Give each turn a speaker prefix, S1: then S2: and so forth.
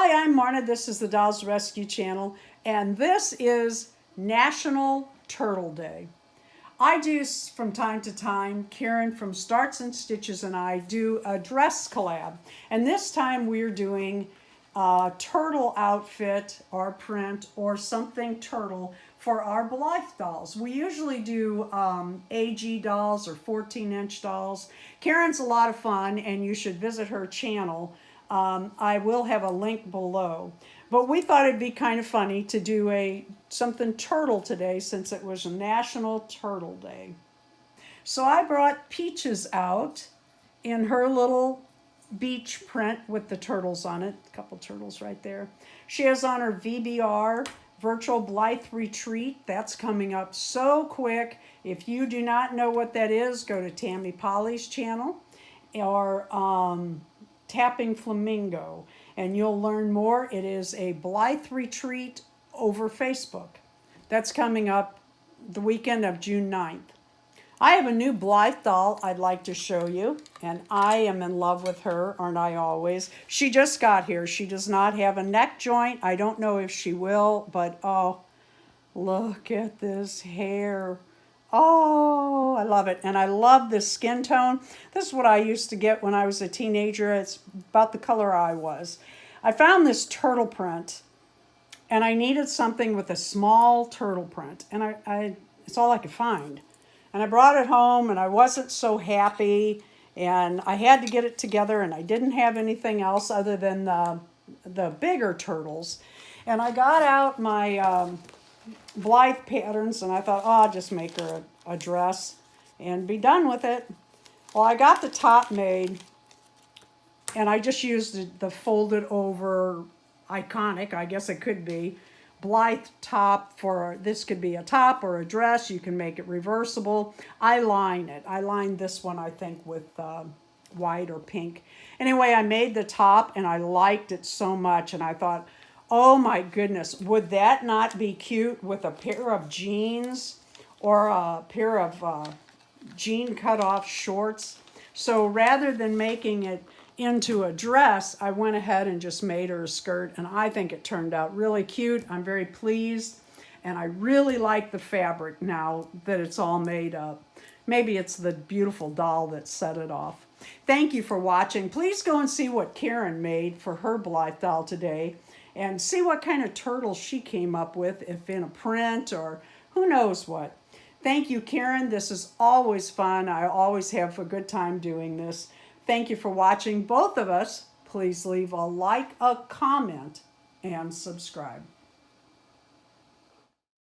S1: Hi, I'm Marna. This is the Dolls Rescue Channel, and this is National Turtle Day. I do, from time to time, Karen from Starts and Stitches and I do a dress collab. And this time we're doing a turtle outfit or print or something turtle for our Blythe dolls. We usually do AG dolls or 14-inch dolls. Karen's a lot of fun, and you should visit her channel. I will have a link below. But we thought it'd be kind of funny to do something turtle today since it was National Turtle Day. So I brought Peaches out in her little beach print with the turtles on it. A couple turtles right there. She has on her VBR, Virtual Blythe Retreat. That's coming up so quick. If you do not know what that is, go to Tammy Polly's channel or Tapping Flamingo, and you'll learn more. It is a Blythe retreat over Facebook. That's coming up the weekend of June 9th. I have a new Blythe doll I'd like to show you, and I am in love with her, aren't I always? She just got here. She does not have a neck joint. I don't know if she will, but oh, look at this hair. Oh, I love it. And I love this skin tone. This is what I used to get when I was a teenager. It's about the color I was. I found this turtle print, and I needed something with a small turtle print. And it's all I could find. And I brought it home, and I wasn't so happy. And I had to get it together, and I didn't have anything else other than the bigger turtles. And I got out my Blythe patterns, and I thought, oh, I'll just make her a dress and be done with it. Well, I got the top made, and I just used the folded over iconic, I guess it could be, Blythe top for, this could be a top or a dress. You can make it reversible. I line it. I lined this one, I think, with white or pink. Anyway, I made the top, and I liked it so much, and I thought, oh my goodness, would that not be cute with a pair of jeans or a pair of jean cut-off shorts? So rather than making it into a dress, I went ahead and just made her a skirt, and I think it turned out really cute. I'm very pleased, and I really like the fabric now that it's all made up. Maybe it's the beautiful doll that set it off. Thank you for watching. Please go and see what Karen made for her Blythe doll today, and see what kind of turtle she came up with, if in a print or who knows what. Thank you, Karen. This is always fun. I always have a good time doing this. Thank you for watching, both of us. Please leave a like, a comment, and subscribe.